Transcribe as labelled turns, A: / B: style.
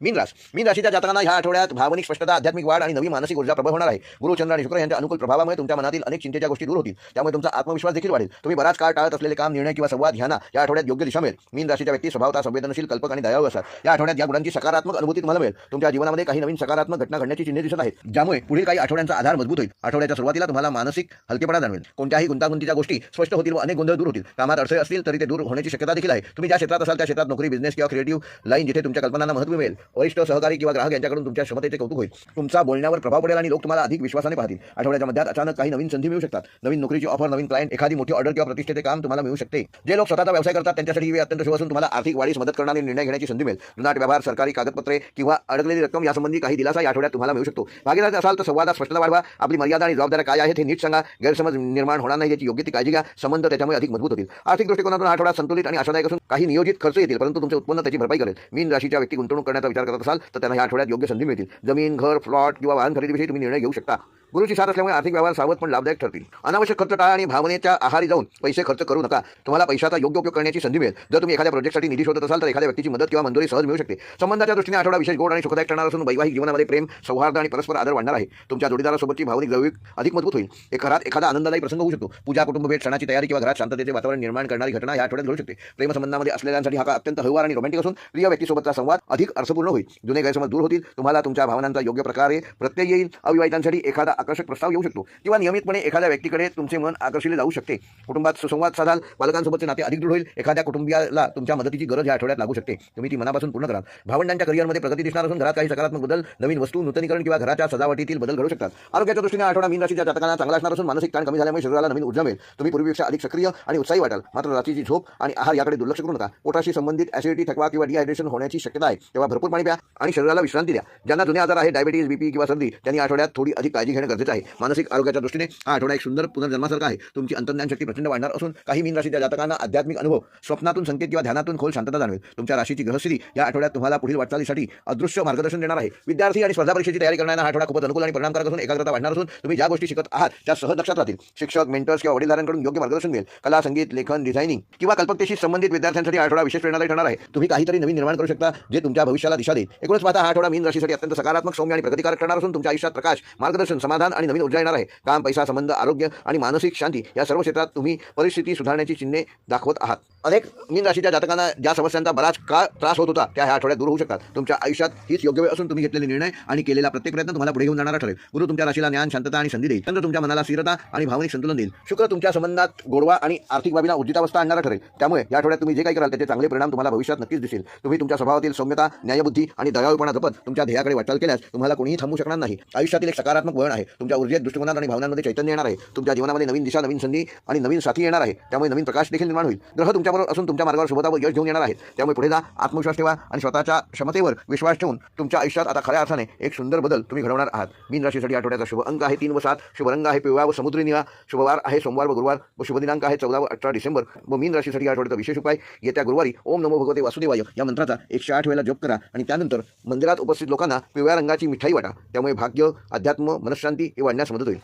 A: मीन राशीच्या जातकांना ह्या आठवड्यात भावनिक स्पष्टता, आध्यात्मिक वाढ आणि नवी मानसिक ऊर्जा प्रबळ होणार आहे. गुरु, चंद्र आणि शुक्र यांच्या अनुकूल प्रभावामुळे तुमच्या मनातील अनेक चिंतेच्या गोष्टी दूर होतील. त्यामुळे तुमचा आत्मविश्वास देखील वाढेल. तुम्ही बराच काळ टाळत असलेले काम, निर्णय किंवा संवाद ह्यांना या आठवड्यात योग्य दिशा मिळेल. मीन राशीच्या व्यक्ती स्वभावतः संवेदनशील, कल्पक आणि दयाळू असतात. या आठवड्यात या गुणांची सकारात्मक अनुभूती तुम्हाला मिळेल. तुमच्या जीवनामध्ये काही नवीन सकारात्मक घटना घडण्याची चिन्हे दिसत आहेत, ज्यामुळे पुढील काही आठवड्यांचा आधार मजबूत होईल. आठवड्याच्या सुरुवातीला तुम्हाला मानसिक हलकेपणा जाणवेल. कोणत्याही गुंतागुंतीच्या गोष्टी स्पष्ट होतील व अनेक गोंधळ दूर होतील. कामात अडथळे असतील तरी ते दूर होण्याची शक्यता देखील आहे. तुम्ही ज्या क्षेत्रात असाल त्या क्षेत्रात नोकरी, बिझनेस किंवा क्रिएटिव्ह लाईन जिथे तुमच्या कल्पनांना महत्त्व मिळेल, वरिष्ठ सहकारी किंवा ग्राहक यांच्याकडून तुमच्या क्षमतेचे कौतुक होईल. तुमचा बोलण्यावर प्रभाव पडेल आणि लोक तुम्हाला अधिक विश्वासाने पाहतील. आठवड्याच्या मध्यात अचानक काही नवीन संधी मिळू शकतात. नवीन नोकरीची ऑफर, नवीन क्लायंट, एखादी मोठी ऑर्डर किंवा प्रतिष्ठेचे काम तुम्हाला मिळू शकते. जे लोक स्वतःचा व्यवसाय करतात त्यांच्यासाठी ही वेळ अत्यंत शुभ असून तुम्हाला आर्थिक वाढीस मदत करणारे निर्णय घेण्याची संधी मिळेल. जुनाट व्यवहार, सरकारी कागदपत्रे किंवा अडकलेली रक्कम यासंबंधी काही दिलासा या आठवड्यात तुम्हाला मिळू शकतो. भागीदार असाल तर संवादात स्पष्टता वाढवा. आपली मर्यादा आणि जबाबदाऱ्या काय आहेत हे नीट सांगा. गैरसमज निर्माण होणार नाही याची योग्य ती काळजी घ्या. संबंध त्याच्यामुळे अधिक मजबूत होतील. आर्थिक दृष्टिकोनातून हा आठवडा संतुलित आणि आशादायक असून काही नियोजित खर्च येतील, परंतु तुमचे उत्पन्न त्याची भरपाई करेल. मीन राशीच्या व्यक्ती गुंतवणूक करण्याचा विचार करत असाल तर त्यांना या आठवड्यात योग्य संधी मिळतील. जमीन, घर, प्लॉट किंवा वाहन खरेदीविषयी तुम्ही निर्णय घेऊ शकता. गुरुची साथ असल्यामुळे आर्थिक व्यवहार सावध पण लाभदायक ठरतील. अनावश्यक खर्च टाळा आणि भावनेच्या आहारी जाऊन पैसे खर्च करू नका. तुम्हाला पैशाचा योग्य उपयोग करण्याची संधी मिळेल. जर तुम्ही एखाद्या प्रोजेक्टसाठी निधी शोधत असाल तर एखाद्या व्यक्तीची मदत किंवा मंजुरी सहज मिळू शकते. संबंधाच्या दृष्टीने आठवडा विशेष गोड आणि सुखदायक ठरणार असून वैवाहिक जीवनामध्ये प्रेम, सौहार्द आणि परस्पर आदर वाढणार आहे. तुमच्या जोडीदारासोबतची भावनिक जवळीक अधिक मजबूत होईल. घरात एखादा आनंददायी प्रसंग होऊ शकतो. पूजा, कुटुंब भेट, सणाची तयारी किंवा घरात शांततेचे वातावरण निर्माण करणारी घटना या आठवड्यात घडू शकते. प्रेमसंबंधामध्ये असलेल्यांसाठी हा काळ अत्यंत हळूवार आणि रोमॅन्टिक असून प्रिय व्यक्तीसोबतचा संवाद अधिक अर्थपूर्ण होईल. जुने गैरसमज दूर होतील. तुम्हाला तुमच्या भावनांचा योग्य प्रकारे प्रत्यय येईल. अविवाहितांसाठी एखादा आकर्षक प्रस्ताव येऊ शकतो किंवा नियमितपणे एखाद्या व्यक्तीकडे तुमचे मन आकर्षिले जाऊ शकते. कुटुंबात सुसंवाद साधाल. पालकांसोबतचे नाते अधिक दृढ होईल. एखाद्या कुटुंबियाला तुमच्या मदतीची गरज या आठवड्यात लागू शकते. तुम्ही ती मनापासून पूर्ण कराल. भावंडांच्या करिअरमध्ये प्रगती दिसणार असून घरात काही सकारात्मक बदल, नवीन वस्तू, नूतनीकरण किंवा घराच्या सजावटीतील बदल घडू शकतात. आरोग्याच्या दृष्टीने आठवडा मीन राशीच्या जातकांना चांगला असणार असून मानसिक ताण कमी झाल्यामुळे शरीराला नवीन ऊर्जा मिळेल. तुम्ही पूर्वीपेक्षा अधिक सक्रिय आणि उत्साही वाटाल. मात्र रात्रीची झोप आणि आहार याकडे दुर्लक्ष करू नका. पोटाशी संबंधित ऍसिडिटी, थकवा किंवा डिहायड्रेशन होण्याची शक्यता आहे. तेव्हा भरपूर पाणी प्या आणि शरीराला विश्रांती द्या. ज्यांना जुने आजार आहे, डायबिटीज, बीपी किंवा सर्दी, त्यांनी आठवड्यात थोडी अधिक काळजी घेणे गरजेचे आहे. मानसिक आरोग्याच्या दृष्टीने हा आठवडा एक सुंदर पुनर्जन्मासारखा आहे. तुमची अंतर्ज्ञान शक्ती प्रचंड वाढणार असून काही मीन राशीच्या जातकांना आध्यात्मिक अनुभव, स्वप्नातून संकेत किंवा ध्यानातून खोल शांतता जाणवेल. तुमच्या राशीची ग्रहस्थिती या आठवड्यात तुम्हाला पुढील वाटचालीसाठी अदृश्य मार्गदर्शन देणार आहे. विद्यार्थी आणि स्पर्धा परीक्षेची तयारी करणाऱ्यांना हा आठवडा खूपच अनुकूल आणि परिणामकारक असून एकाग्रता वाढणार असून तुम्ही ज्या गोष्टी शिकत आहात त्या सहज लक्षात राहतील. शिक्षक, मेंटर्स किंवा वडीलधाऱ्यांकडून योग्य मार्गदर्शन मिळेल. कला, संगीत, लेखन, डिझायनिंग किंवा कल्पकतेशी संबंधित विद्यार्थ्यांसाठी आठवडा विशेष प्रेरणादायी ठरणार आहे. तुम्ही काहीतरी नवीन निर्माण करू शकता जे तुमच्या भविष्याला दिशा देईल. एकूणच पाहता हा आठवडा मीन राशीसाठी अत्यंत सकारात्मक, सौम्य आणि प्रतिकारक ठरणार असून तुमच्या आयुष्यात प्रकाश, मार्गदर्शन, समाधान आणि नवीन ऊर्जा येणार आहे. काम, पैसा, संबंध, आरोग्य आणि मानसिक शांती या सर्व क्षेत्रात तुम्ही परिस्थिती सुधारण्याची चिन्हे दाखवत आहात. अनेक मीन राशीच्या जातकांना ज्या समस्यांचा बराच काळ त्रास होत होता त्या ह्या आठवड्यात दूर होऊ शकतात. तुमच्या आयुष्यात हीच योग्य वेळ असून तुम्ही घेतलेले निर्णय आणि केलेला प्रत्येक प्रयत्न तुम्हाला पुढे घेऊन जाणारा ठरेल. गुरु तुमच्या राशीला ज्ञान, शांतता आणि संधी देईल. चंद्र तुमच्या मनाला स्थिरता आणि भावनिक संतुलन देईल. शुक्र तुमच्या संबंधात गोडवा आणि आर्थिक बाबींना ऊर्जितावस्था आणणारा ठरेल. त्यामुळे या आठवड्यात तुम्ही जे काही कराल त्याचे चांगले परिणाम तुम्हाला भविष्यात नक्कीच दिसेल. तुम्ही तुमच्या स्वभावातील सौम्यता, न्यायबुद्धी आणि दयाळूपणा जपत तुमच्या ध्येयाकडे वाटचाल केल्यास तुम्हाला कोणीही थांबवू शकणार नाही. आयुष्यातील एक सकारात्मक वळण आहे. तुमच्या ऊर्जेत, दृष्टिकोनात आणि भावनांमध्ये चैतन्य येणार आहे. तुमच्या जीवनामध्ये नवीन दिशा, नवीन संधी आणि नवीन साथी येणार आहे. त्यामुळे नवीन प्रकाश देखील निर्माण होईल. ग्रह तुमच्याबरोबर असून तुमच्या मार्गावर शुभता व यश घेऊन येणार आहेत. त्यामुळे पुढे जा, आत्मविश्वास ठेवा आणि स्वतःच्या क्षमतेवर विश्वास ठेवून तुमच्या आयुष्यात आता खऱ्या अर्थाने एक सुंदर बदल तुम्ही घडवणार आहात. मीन राशीसाठी आठवड्याचा शुभ अंक आहे 3 व 7. शुभ रंग आहे पिवळा व समुद्री निळा. शुभवार आहे सोमवार व गुरुवार व शुभ दिनांक आहे 14 व 18 डिसेंबर. व मीन राशीसाठी आठवड्याचा विशेष उपाय येत्या गुरुवारी ओम नमो भगवते वासुदेवाय या मंत्राचा 108 वेळा जप करा आणि त्यानंतर मंदिरात उपस्थित लोकांना पिवळ्या रंगाची मिठाई वाटा. त्यामुळे भाग्य, अध्यात्म, मनःशांती हे वाढण्यास मदत होईल.